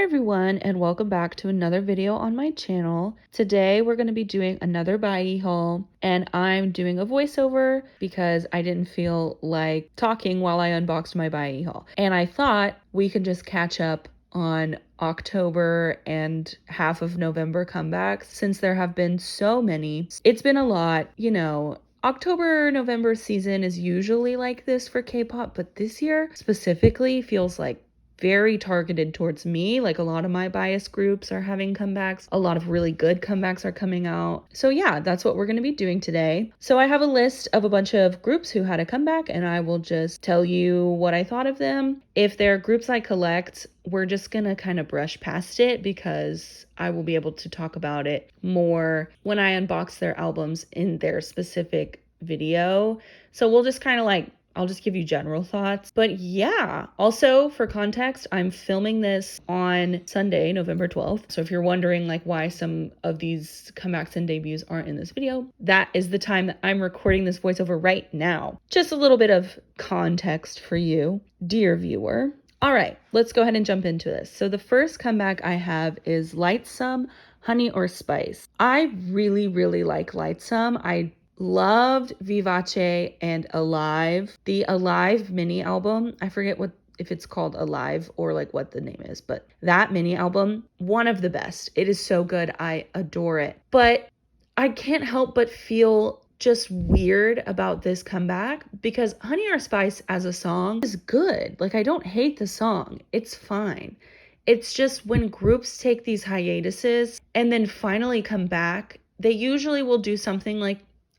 everyone, and welcome back to another video on my channel. Today we're going to be doing another buyee haul, and I'm doing a voiceover because I didn't feel like talking while I unboxed my buyee haul. And I thought we could just catch up on October and half of November comebacks since there have been so many. It's been a lot, October, November season is usually like this for K-pop, but this year specifically feels like very targeted towards me. Like a lot of my bias groups are having comebacks. A lot of really good comebacks are coming out. So yeah, that's what we're going to be doing today. So I have a list of a bunch of groups who had a comeback, and I will just tell you what I thought of them. If they're groups I collect, we're just going to kind of brush past it because I will be able to talk about it more when I unbox their albums in their specific video. So we'll just kind of I'll just give you general thoughts. But yeah, also for context, I'm filming this on Sunday, November 12th. So if you're wondering why some of these comebacks and debuts aren't in this video, that is the time that I'm recording this voiceover right now. Just a little bit of context for you, dear viewer. All right, let's go ahead and jump into this. So the first comeback I have is Lightsome, Honey or Spice. I really, really like Lightsome. I loved Vivace and Alive. The Alive mini album, I forget if it's called Alive or what the name is, but that mini album, one of the best. It is so good. I adore it. But I can't help but feel just weird about this comeback because Honey or Spice as a song is good. I don't hate the song. It's fine. It's just when groups take these hiatuses and then finally come back, they usually will do something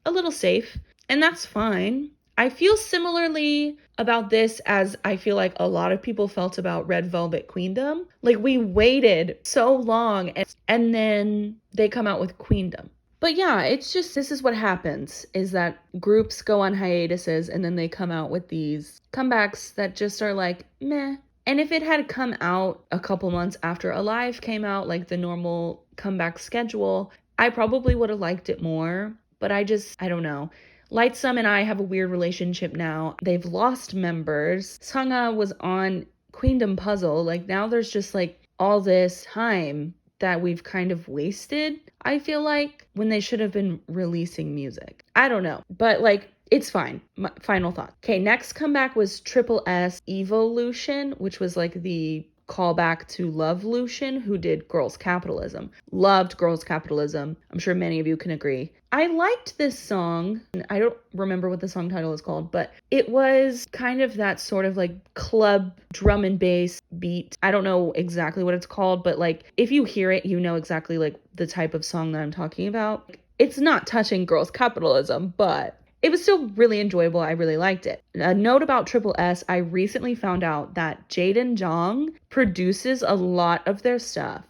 a little safe, and that's fine. I feel similarly about this as I feel like a lot of people felt about Red Velvet Queendom. We waited so long and then they come out with Queendom. But yeah, it's just, this is what happens, is that groups go on hiatuses and then they come out with these comebacks that just are meh. And if it had come out a couple months after Alive came out, the normal comeback schedule, I probably would have liked it more. But I don't know. Lightsome and I have a weird relationship now. They've lost members. Sungha was on Queendom Puzzle. Now there's just all this time that we've kind of wasted, I feel when they should have been releasing music. I don't know. But it's fine. My final thought. Okay, next comeback was Triple S Evolution, which was the callback to Love Lucian, who did Girls Capitalism. Loved Girls Capitalism. I'm sure many of you can agree. I liked this song. I don't remember what the song title is called, but it was kind of that sort of club drum and bass beat. I don't know exactly what it's called, but if you hear it, you know exactly the type of song that I'm talking about. It's not touching Girls Capitalism, but it was still really enjoyable. I really liked it. A note about Triple S, I recently found out that Jaden Jong produces a lot of their stuff.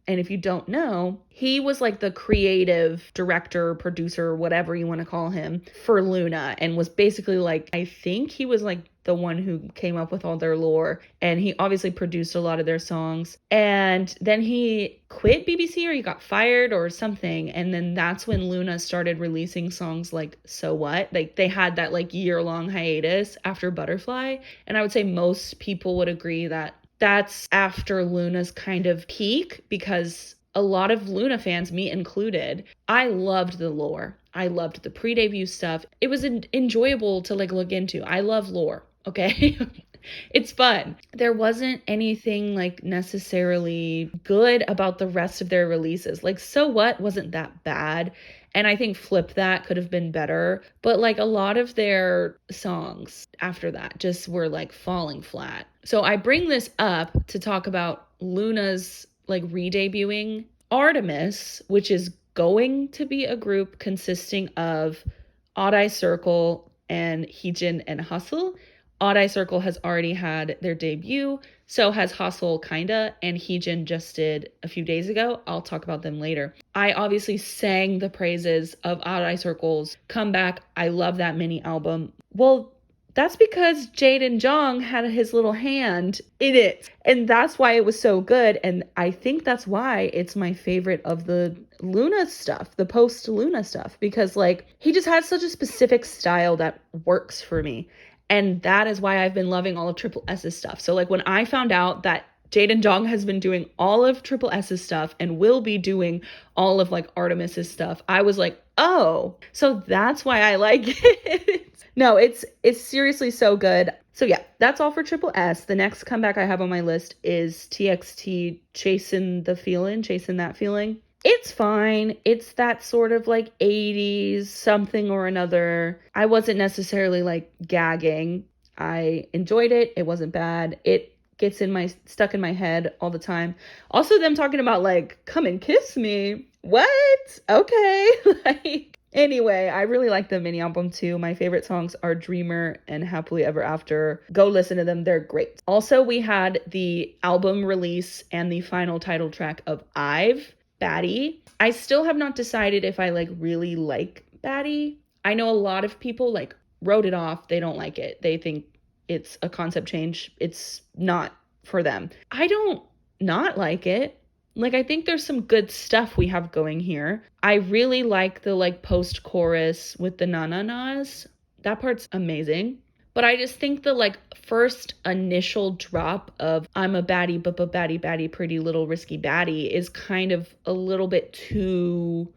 And if you don't know, he was the creative director, producer, whatever you want to call him, for Luna, and was basically I think he was the one who came up with all their lore, and he obviously produced a lot of their songs. And then he quit BBC, or he got fired or something, and then that's when Luna started releasing songs So What. They had that year-long hiatus after Butterfly, and I would say most people would agree that that's after Luna's kind of peak, because a lot of Luna fans, me included, I loved the lore. I loved the pre-debut stuff. It was enjoyable to look into. I love lore, okay? It's fun. There wasn't anything necessarily good about the rest of their releases. So What wasn't that bad. And I think Flip That could have been better. But a lot of their songs after that just were falling flat. So I bring this up to talk about Luna's re-debuting Artemis, which is going to be a group consisting of Odd Eye Circle and Heejin and Hustle. Odd Eye Circle has already had their debut, so has Hustle kinda, and Heejin just did a few days ago. I'll talk about them later. I obviously sang the praises of Odd Eye Circle's comeback. I love that mini album. Well, that's because Jaden Jong had his little hand in it, and that's why it was so good, and I think that's why it's my favorite of the Luna stuff, the post-Luna stuff, because he just has such a specific style that works for me. And that is why I've been loving all of Triple S's stuff. So when I found out that Jaden Dong has been doing all of Triple S's stuff and will be doing all of like Artemis's stuff. I was like, oh, so that's why I like it. No, it's seriously so good. So yeah, that's all for Triple S. The next comeback I have on my list is TXT Chasing That Feeling. It's fine. It's that sort of like 80s something or another. I wasn't necessarily like gagging. I enjoyed it. It wasn't bad. It gets stuck in my head all the time. Also them talking about like, come and kiss me. What? Okay. Like, anyway, I really like the mini album too. My favorite songs are Dreamer and Happily Ever After. Go listen to them. They're great. Also, we had the album release and the final title track of I've, Baddie. I still have not decided if I like really like Baddie. I know a lot of people like wrote it off. They don't like it. They think it's a concept change. It's not for them. I don't not like it. Like, I think there's some good stuff we have going here. I really like the like post chorus with the na-na-nas. That part's amazing. But I just think the like first initial drop of I'm a baddie, but baddie, baddie, pretty little risky baddie is kind of a little bit too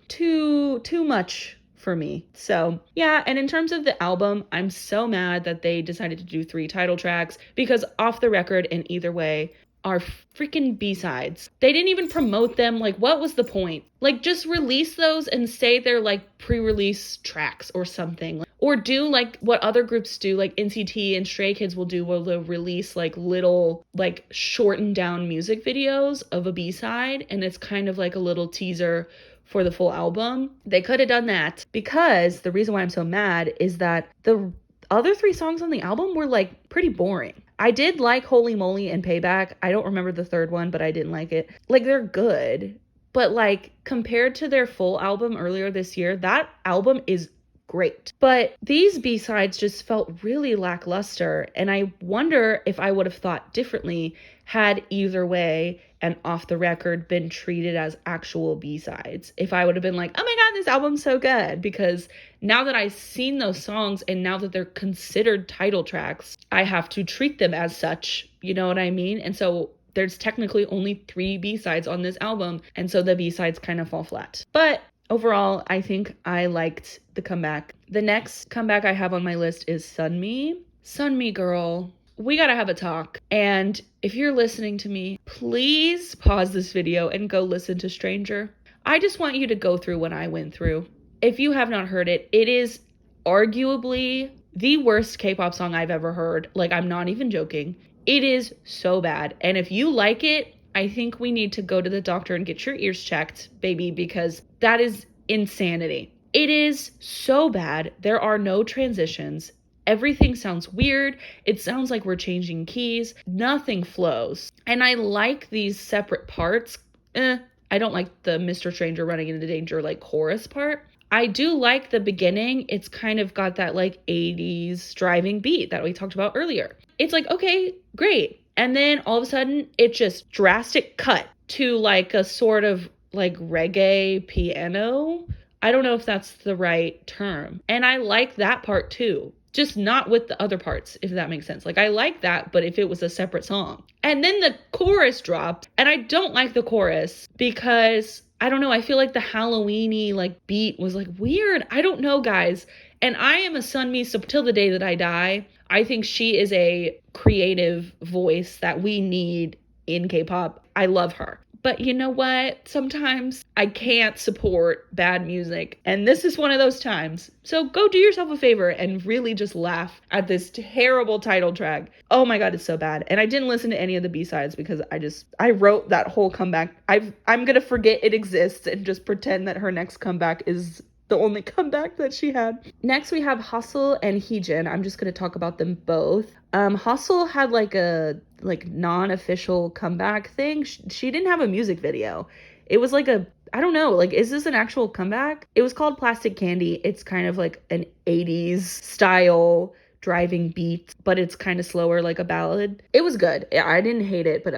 much for me. So yeah, and in terms of the album, I'm so mad that they decided to do 3 title tracks because Off the Record and Either Way are freaking B-sides. They didn't even promote them. Like, what was the point? Like, just release those and say they're like pre-release tracks or something. Or do like what other groups do, like NCT and Stray Kids will do, where they'll release like little like shortened down music videos of a B-side, and it's kind of like a little teaser for the full album. They could have done that, because the reason why I'm so mad is that the other 3 songs on the album were like pretty boring. I did like Holy Moly and Payback. I don't remember the third one, but I didn't like it. Like, they're good, but like compared to their full album earlier this year, that album is great. But these B-sides just felt really lackluster, and I wonder if I would have thought differently had Either Way and Off the Record been treated as actual B-sides. If I would have been like, oh my god, this album's so good, because now that I've seen those songs and now that they're considered title tracks, I have to treat them as such, you know what I mean? And so there's technically only 3 B-sides on this album, and so the B-sides kind of fall flat. But overall, I think I liked the comeback. The next comeback I have on my list is Sunmi. Sunmi, girl, we gotta have a talk. And if you're listening to me, please pause this video and go listen to Stranger. I just want you to go through what I went through. If you have not heard it, it is arguably the worst K-pop song I've ever heard. Like, I'm not even joking. It is so bad. And if you like it, I think we need to go to the doctor and get your ears checked, baby, because that is insanity. It is so bad. There are no transitions. Everything sounds weird. It sounds like we're changing keys. Nothing flows. And I like these separate parts. I don't like the Mr. Stranger running into danger like chorus part. I do like the beginning. It's kind of got that like 80s driving beat that we talked about earlier. It's like, okay, great. And then all of a sudden it just drastic cut to like a sort of like reggae piano. I don't know if that's the right term. And I like that part too. Just not with the other parts, if that makes sense. Like, I like that, but if it was a separate song. And then the chorus dropped, and I don't like the chorus because, I don't know, I feel like the Halloween-y like beat was like weird. I don't know, guys. And I am a Sunmi till the day that I die. I think she is a creative voice that we need in K-pop. I love her. But you know what? Sometimes I can't support bad music. And this is one of those times. So go do yourself a favor and really just laugh at this terrible title track. Oh my god, it's so bad. And I didn't listen to any of the B-sides because I wrote that whole comeback. I'm going to forget it exists and just pretend that her next comeback is the only comeback that she had. Next, we have Hustle and Heejin. I'm just going to talk about them both. Hustle had like a non-official comeback thing. She didn't have a music video. It was like I don't know, like, is this an actual comeback? It was called Plastic Candy. It's kind of like an 80s style driving beat, but it's kind of slower, like a ballad. It was good. I didn't hate it, but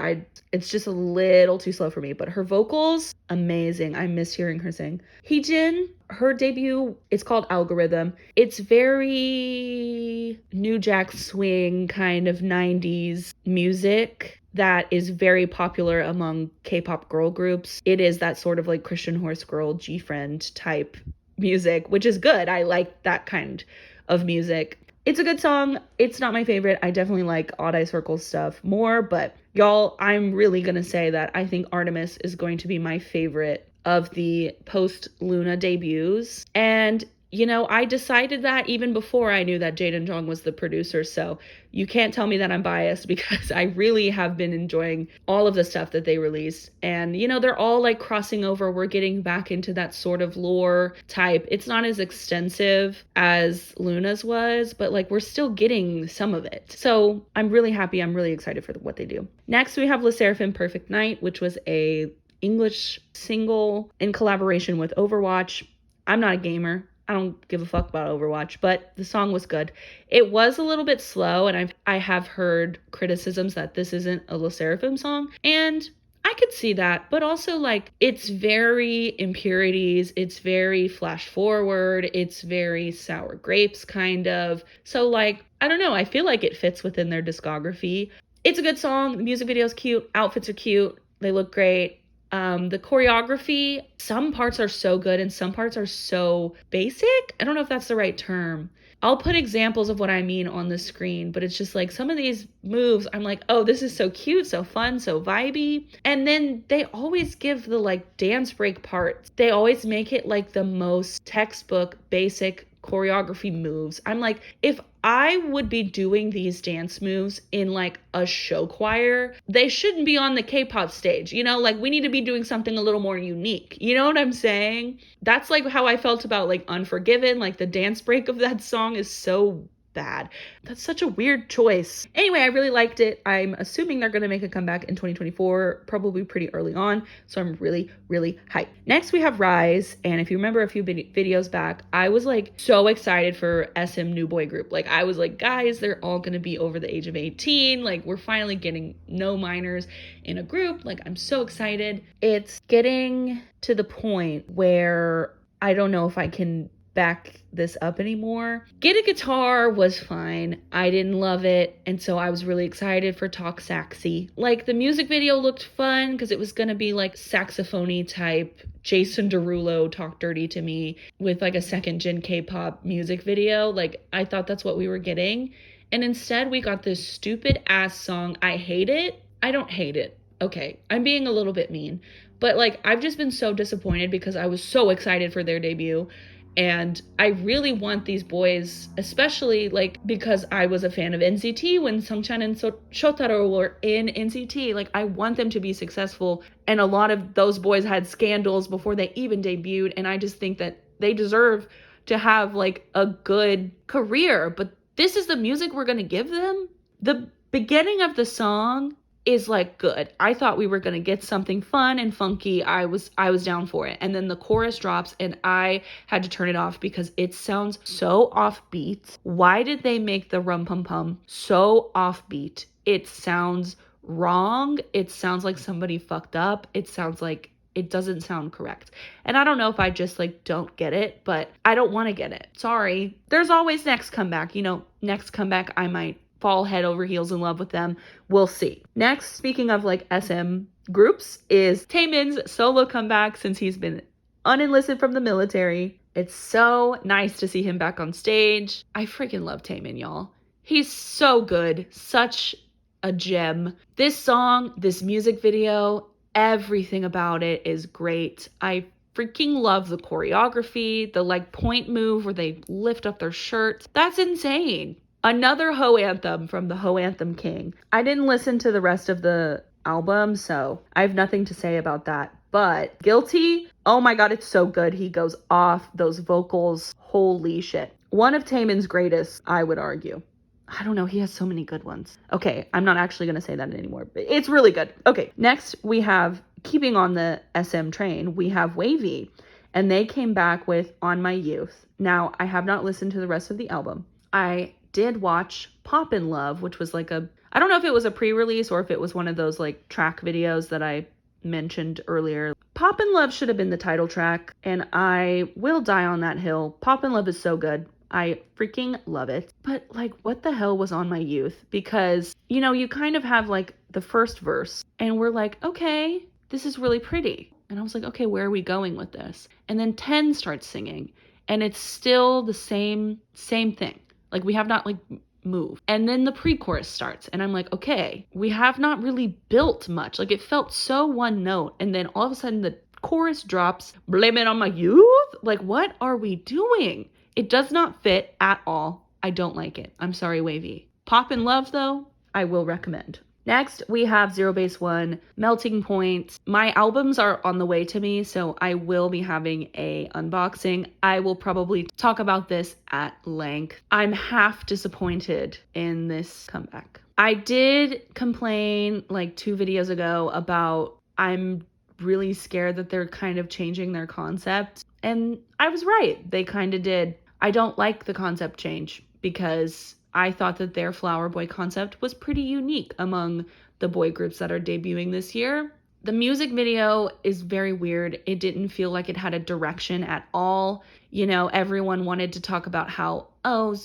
it's just a little too slow for me. But her vocals, amazing. I miss hearing her sing. Heejin, her debut, it's called Algorithm. It's very New Jack Swing kind of 90s music. that is very popular among K-pop girl groups. It is that sort of like Christian horse girl, G-friend type music, which is good. I like that kind of music. It's a good song. It's not my favorite. I definitely like Odd Eye Circle stuff more, but y'all, I'm really gonna say that I think Artemis is going to be my favorite of the post Luna debuts. And you know, I decided that even before I knew that Jaden Jong was the producer, so you can't tell me that I'm biased because I really have been enjoying all of the stuff that they released. And, you know, they're all like crossing over. We're getting back into that sort of lore type. It's not as extensive as Luna's was, but like we're still getting some of it. So I'm really happy. I'm really excited for what they do. Next, we have Le Sserafim Perfect Night, which was a English single in collaboration with Overwatch. I'm not a gamer. I don't give a fuck about Overwatch, but the song was good. It was a little bit slow, and I have heard criticisms that this isn't a Le Sserafim song, and I could see that, but also like it's very impurities, it's very flash forward, it's very sour grapes kind of. So like, I don't know, I feel like it fits within their discography. It's a good song, the music video is cute, outfits are cute, they look great. The choreography, some parts are so good and some parts are so basic. I don't know if that's the right term. I'll put examples of what I mean on the screen, but it's just like some of these moves, I'm like, oh, this is so cute, so fun, so vibey. And then they always give the like dance break parts. They always make it like the most textbook, basic choreography moves. I'm like, if I would be doing these dance moves in like a show choir, they shouldn't be on the K-pop stage. You know, like we need to be doing something a little more unique. You know what I'm saying? That's like how I felt about like Unforgiven. Like the dance break of that song is so bad. That's such a weird choice. Anyway, I really liked it. I'm assuming they're going to make a comeback in 2024, probably pretty early on. So I'm really, really hyped. Next, we have Rise. And if you remember a few videos back, I was like so excited for SM New Boy Group. Like I was like, guys, they're all going to be over the age of 18. Like we're finally getting no minors in a group. Like I'm so excited. It's getting to the point where I don't know if I can back this up anymore. Get a Guitar was fine. I didn't love it, and so I was really excited for Talk Saxy. Like the music video looked fun because it was gonna be like saxophony type Jason Derulo Talk Dirty to Me with like a second gen K-pop music video. Like I thought that's what we were getting, and instead we got this stupid ass song. I hate it. I don't hate it. Okay, I'm being a little bit mean, but like I've just been so disappointed because I was so excited for their debut. And I really want these boys, especially like because I was a fan of NCT when Sungchan and Shotaro were in NCT. Like I want them to be successful. And a lot of those boys had scandals before they even debuted. And I just think that they deserve to have like a good career. But this is the music we're going to give them. The beginning of the song is like good. I thought we were going to get something fun and funky. I was down for it. And then the chorus drops and I had to turn it off because it sounds so offbeat. Why did they make the rum pum pum so offbeat? It sounds wrong. It sounds like somebody fucked up. It sounds like it doesn't sound correct. And I don't know if I just like don't get it, but I don't want to get it. Sorry. There's always next comeback. You know, next comeback I might fall head over heels in love with them. We'll see. Next, speaking of like SM groups, is Taemin's solo comeback since he's been unenlisted from the military. It's so nice to see him back on stage. I freaking love Taemin, y'all. He's so good. Such a gem. This song, this music video, everything about it is great. I freaking love the choreography, the like point move where they lift up their shirts. That's insane. Another Ho anthem from the Ho Anthem King. I didn't listen to the rest of the album, so I have nothing to say about that. But Guilty, oh my god, it's so good. He goes off, those vocals, holy shit. One of Taemin's greatest, I would argue. I don't know, he has so many good ones. Okay, I'm not actually going to say that anymore, but it's really good. Okay, next we have, keeping on the SM train, we have Wavy, and they came back with On My Youth. Now, I have not listened to the rest of the album. I did watch Pop in Love, which was like I don't know if it was a pre-release or if it was one of those like track videos that I mentioned earlier. Pop in Love should have been the title track, and I will die on that hill. Pop in Love is so good. I freaking love it. But like, what the hell was On My Youth? Because, you know, you kind of have like the first verse and we're like, okay, this is really pretty. And I was like, okay, where are we going with this? And then 10 starts singing and it's still the same thing. Like we have not like moved. And then the pre-chorus starts and I'm like, okay, we have not really built much. Like it felt so one note. And then all of a sudden the chorus drops, blame it on my youth. Like, what are we doing? It does not fit at all. I don't like it. I'm sorry, Wavy. Pop in Love, though, I will recommend. Next, we have Zero Base One, Melting Point. My albums are on the way to me, so I will be having a unboxing. I will probably talk about this at length. I'm half disappointed in this comeback. I did complain like 2 videos ago about I'm really scared that they're kind of changing their concept. And I was right. They kind of did. I don't like the concept change because I thought that their Flower Boy concept was pretty unique among the boy groups that are debuting this year. The music video is very weird. It didn't feel like it had a direction at all. You know, everyone wanted to talk about how, oh,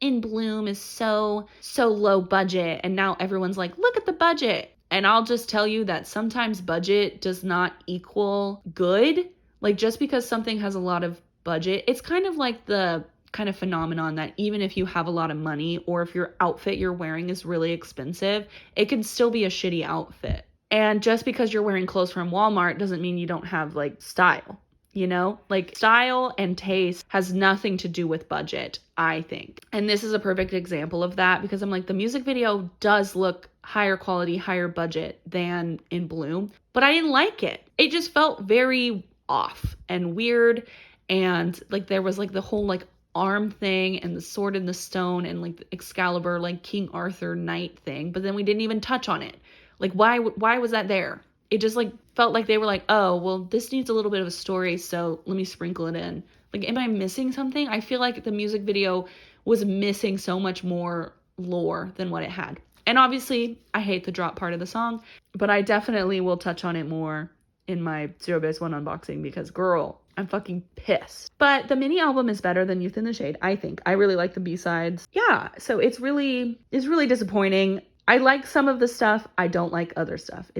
In Bloom is so low budget. And now everyone's like, look at the budget. And I'll just tell you that sometimes budget does not equal good. Like just because something has a lot of budget, it's kind of like the kind of phenomenon that even if you have a lot of money or if your outfit you're wearing is really expensive, it can still be a shitty outfit. And just because you're wearing clothes from Walmart doesn't mean you don't have like style. You know, like style and taste has nothing to do with budget, I think. And this is a perfect example of that because I'm like, the music video does look higher quality, higher budget than In Bloom, but I didn't like it. It just felt very off and weird. And like there was like the whole like arm thing and the sword in the stone and like the Excalibur, like King Arthur knight thing. But then we didn't even touch on it. Like why was that there? It just like felt like they were like, oh, well, this needs a little bit of a story, so let me sprinkle it in. Like, am I missing something? I feel like the music video was missing so much more lore than what it had. And obviously, I hate the drop part of the song, but I definitely will touch on it more in my Zero Base One unboxing because, girl, I'm fucking pissed. But the mini album is better than Youth in the Shade, I think. I really like the B-sides. Yeah, so it's really disappointing. I like some of the stuff. I don't like other stuff.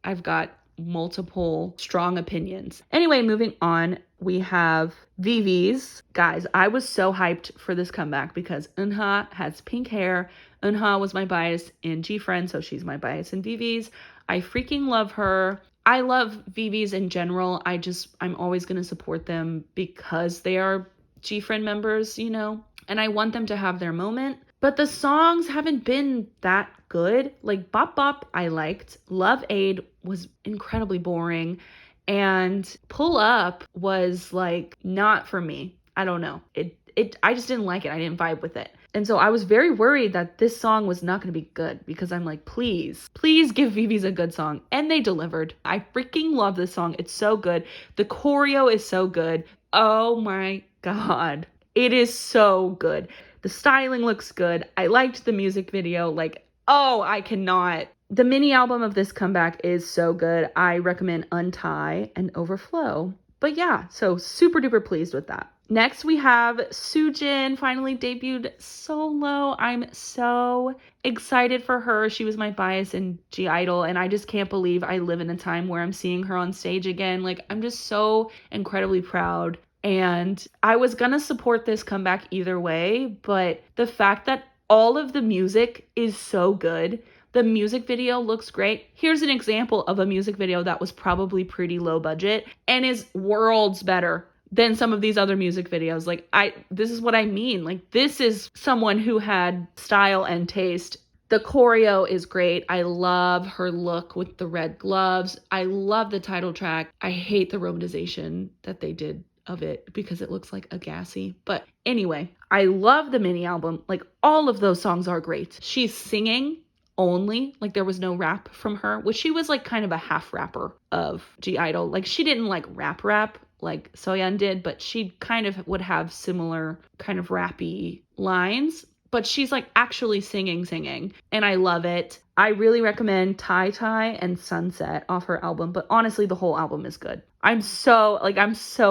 I've got multiple strong opinions. Anyway, moving on, we have VV's. Guys, I was so hyped for this comeback because Eunha has pink hair. Eunha was my bias in G-Friend, so she's my bias in VV's. I freaking love her. I love VV's in general. I'm always going to support them because they are G-Friend members, you know, and I want them to have their moment. But the songs haven't been that good. Like Bop Bop, I liked. Love Aid was incredibly boring. And Pull Up was like not for me. I don't know. I just didn't like it. I didn't vibe with it. And so I was very worried that this song was not going to be good because I'm like, please give VV's a good song. And they delivered. I freaking love this song. It's so good. The choreo is so good. Oh my God. It is so good. The styling looks good. I liked the music video. Like, oh, I cannot. The mini album of this comeback is so good. I recommend Untie and Overflow. But yeah, so super duper pleased with that. Next, we have Soojin finally debuted solo. I'm so excited for her. She was my bias in G-Idol, and I just can't believe I live in a time where I'm seeing her on stage again. Like, I'm just so incredibly proud. And I was gonna support this comeback either way, but the fact that all of the music is so good, the music video looks great. Here's an example of a music video that was probably pretty low budget and is worlds better than some of these other music videos. Like this is what I mean. Like this is someone who had style and taste. The choreo is great. I love her look with the red gloves. I love the title track. I hate the romanization that they did of it because it looks like a gassy. But anyway, I love the mini album. Like all of those songs are great. She's singing only, like there was no rap from her, which she was like kind of a half rapper of G-Idol. Like she didn't like rap like Soyeon did, but she kind of would have similar kind of rappy lines. But she's like actually singing, and I love it. I really recommend Tai Tai and Sunset off her album, but honestly, the whole album is good. I'm so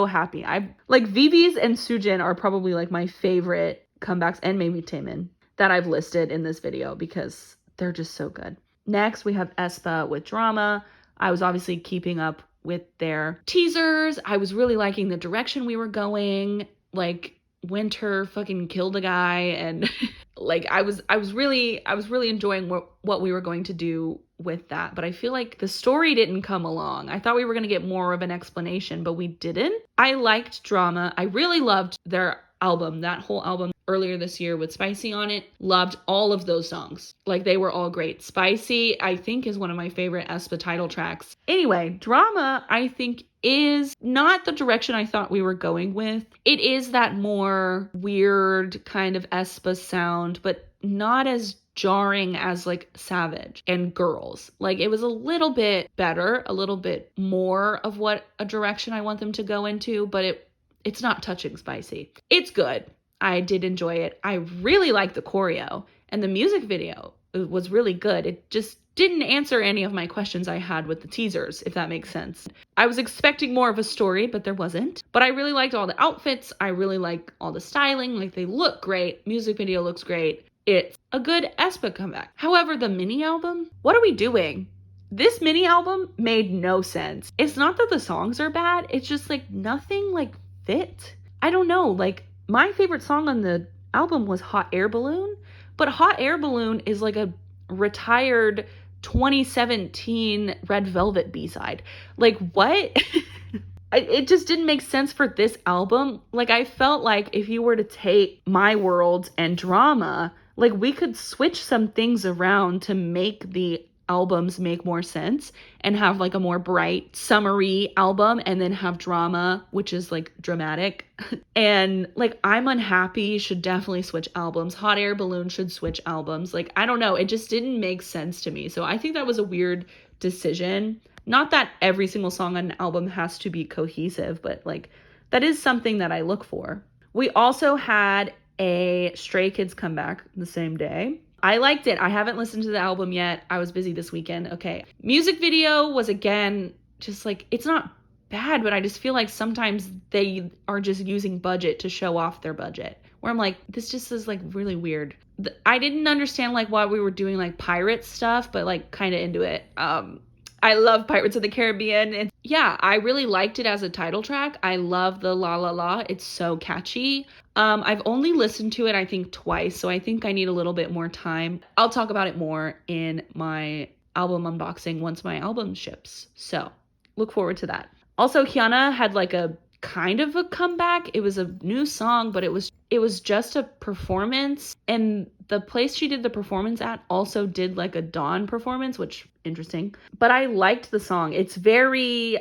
happy. I like VV's and Soojin are probably like my favorite comebacks, and maybe Taemin that I've listed in this video because they're just so good. Next, we have aespa with Drama. I was obviously keeping up with their teasers. I was really liking the direction we were going. Like, Winter fucking killed a guy, and like I was really enjoying what we were going to do with that. But I feel like the story didn't come along. I thought we were going to get more of an explanation, but we didn't. I liked Drama. I really loved their album, that whole album earlier this year with Spicy on it. Loved all of those songs. Like, they were all great. Spicy, I think, is one of my favorite aespa title tracks. Anyway, Drama, I think, is not the direction I thought we were going with. It is that more weird kind of aespa sound, but not as jarring as like Savage and Girls. Like, it was a little bit better, a little bit more of what a direction I want them to go into, but it's not touching Spicy. It's good. I did enjoy it. I really liked the choreo, and the music video was really good. It just didn't answer any of my questions I had with the teasers, if that makes sense. I was expecting more of a story, but there wasn't. But I really liked all the outfits. I really like all the styling. Like, they look great. Music video looks great. It's a good aespa comeback. However, the mini album, what are we doing? This mini album made no sense. It's not that the songs are bad. It's just like nothing like fit. I don't know. Like, my favorite song on the album was Hot Air Balloon, but Hot Air Balloon is like a retired 2017 Red Velvet B-side. Like, what? It just didn't make sense for this album. Like, I felt like if you were to take My World and Drama, like, we could switch some things around to make the albums make more sense and have like a more bright summery album, and then have Drama, which is like dramatic. And like, I'm Unhappy should definitely switch albums. Hot Air Balloon should switch albums. Like, I don't know, it just didn't make sense to me. So I think that was a weird decision. Not that every single song on an album has to be cohesive, but like, that is something that I look for. We also had a Stray Kids comeback the same day. I liked it. I haven't listened to the album yet. I was busy this weekend. Okay. Music video was, again, just like, it's not bad, but I just feel like sometimes they are just using budget to show off their budget. Where I'm like, this just is like really weird. I didn't understand like why we were doing like pirate stuff, but like kind of into it. I love Pirates of the Caribbean. And yeah, I really liked it as a title track. I love the La La La. It's so catchy. I've only listened to it, I think, twice, so I think I need a little bit more time. I'll talk about it more in my album unboxing once my album ships. So look forward to that. Also, Hyuna had like a kind of a comeback. It was a new song, but it was just a performance. And the place she did the performance at also did like a Dawn performance, which interesting. But I liked the song. It's very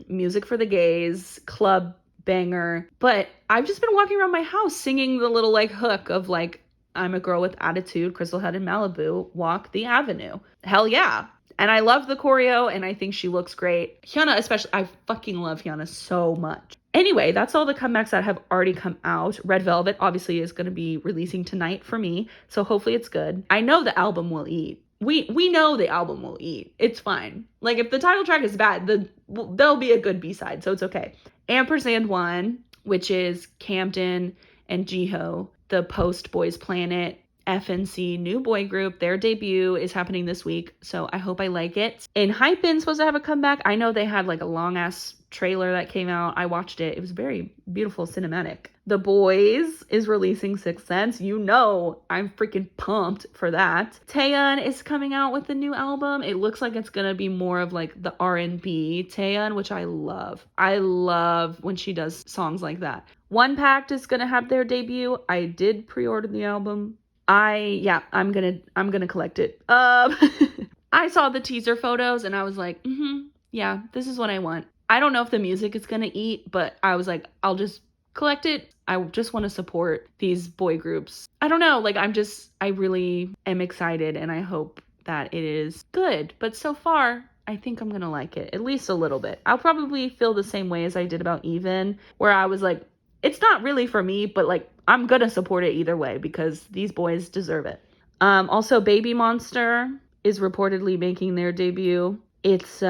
music for the gays, club banger. But I've just been walking around my house singing the little like hook of like, I'm a girl with attitude, Crystal Head in Malibu, walk the avenue. Hell yeah. And I love the choreo, and I think she looks great. Hyuna especially, I fucking love Hyuna so much. Anyway, that's all the comebacks that have already come out. Red Velvet obviously is going to be releasing tonight for me, so hopefully it's good. I know the album will eat. We know the album will eat. It's fine. Like, if the title track is bad, there'll be a good B-side, so it's okay. Ampersand 1, which is Camden and Jiho, the post Boys Planet FNC new boy group. Their debut is happening this week, so I hope I like it. And Hypen's supposed to have a comeback. I know they had like a long ass trailer that came out. I watched it. It was very beautiful cinematic. The Boys is releasing Sixth Sense. You know, I'm freaking pumped for that. Taeyeon is coming out with a new album. It looks like it's gonna be more of like the R&B Taeyeon, which I love. I love when she does songs like that. One Pact is gonna have their debut. I did pre-order the album. I'm gonna collect it. I saw the teaser photos and I was like, yeah, this is what I want. I don't know if the music is gonna eat, but I was like, I'll just collect it. I just want to support these boy groups. I don't know, like, I really am excited, and I hope that it is good. But so far, I think I'm gonna like it, at least a little bit. I'll probably feel the same way as I did about Even, where I was like, it's not really for me, but like, I'm gonna support it either way because these boys deserve it. Also, Baby Monster is reportedly making their debut. It's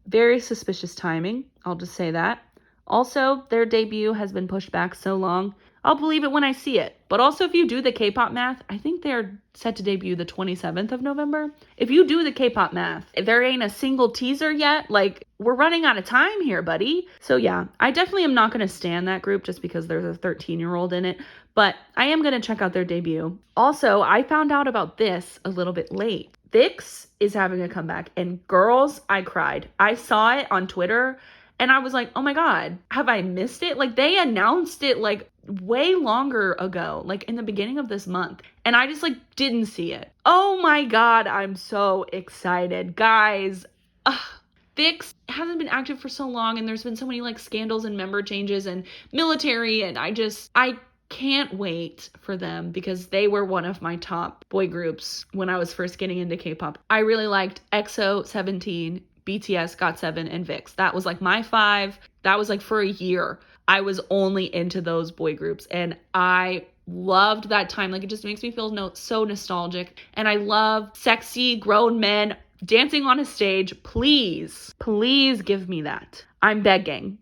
very suspicious timing, I'll just say that. Also, their debut has been pushed back so long, I'll believe it when I see it, But also, if you do the K-pop math, I think they're set to debut the 27th of November. If you do the K-pop math, if there ain't a single teaser yet, like, we're running out of time here, buddy. So yeah, I definitely am not going to stan that group just because there's a 13-year-old in it, but I am going to check out their debut. Also, I found out about this a little bit late. VIX is having a comeback, and girls, I cried. I saw it on Twitter and I was like, oh my God, have I missed it? Like, they announced it like way longer ago, like in the beginning of this month, and I just like didn't see it. Oh my God, I'm so excited, guys. VIX hasn't been active for so long, and there's been so many like scandals and member changes and military, and I can't wait for them because they were one of my top boy groups when I was first getting into K-pop. I really liked EXO, 17, BTS, GOT7, and VIX. That was like my 5. That was like for a year. I was only into those boy groups, and I loved that time. Like, it just makes me feel so nostalgic. And I love sexy grown men dancing on a stage. Please give me that. I'm begging.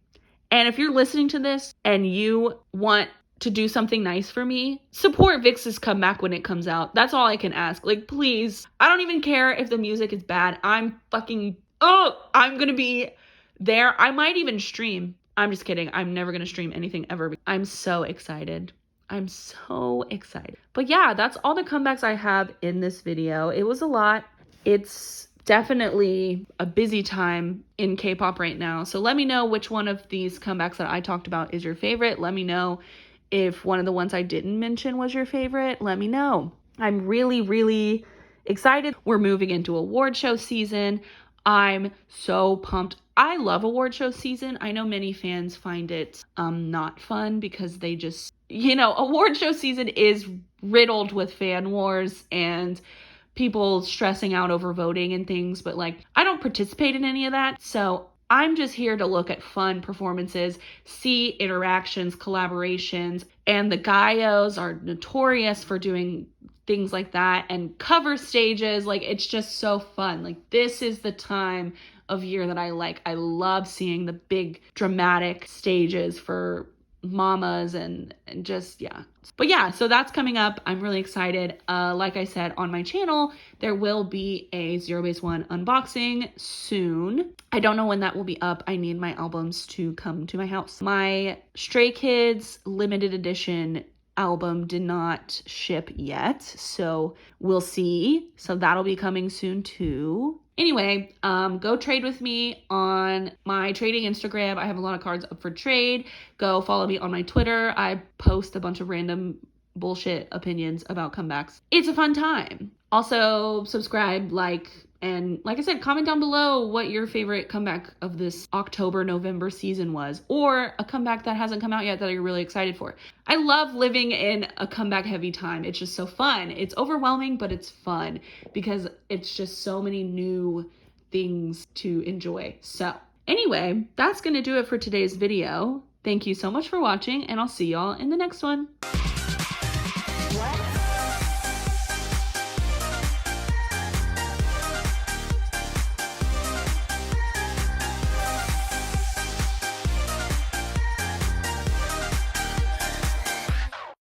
And if you're listening to this and you want to do something nice for me, support VIX's comeback when it comes out. That's all I can ask. Like, please. I don't even care if the music is bad. I'm gonna be there. I might even stream. I'm just kidding. I'm never gonna stream anything ever. I'm so excited. But yeah, that's all the comebacks I have in this video. It was a lot. It's definitely a busy time in K-pop right now. So let me know which one of these comebacks that I talked about is your favorite. Let me know if one of the ones I didn't mention was your favorite. Let me know. I'm really, really excited. We're moving into award show season. I'm so pumped. I love award show season. I know many fans find it not fun because they just, award show season is riddled with fan wars and people stressing out over voting and things, but like, I don't participate in any of that. So I'm just here to look at fun performances, see interactions, collaborations, and the Gaios are notorious for doing things like that and cover stages. Like, it's just so fun. Like, this is the time of year that I like. I love seeing the big dramatic stages for mamas and just, yeah. But yeah, so that's coming up. I'm really excited. Like I said, on my channel, there will be a Zero Base One unboxing soon. I don't know when that will be up. I need my albums to come to my house. My Stray Kids limited edition album did not ship yet, so we'll see. So that'll be coming soon too. Anyway, go trade with me on my trading Instagram. I have a lot of cards up for trade. Go follow me on my Twitter. I post a bunch of random bullshit opinions about comebacks. It's a fun time. Also, subscribe, like, and like I said, comment down below what your favorite comeback of this October-November season was, or a comeback that hasn't come out yet that you're really excited for. I love living in a comeback heavy time. It's just so fun. It's overwhelming, but it's fun because it's just so many new things to enjoy. So anyway, that's gonna do it for today's video. Thank you so much for watching, and I'll see y'all in the next one. What?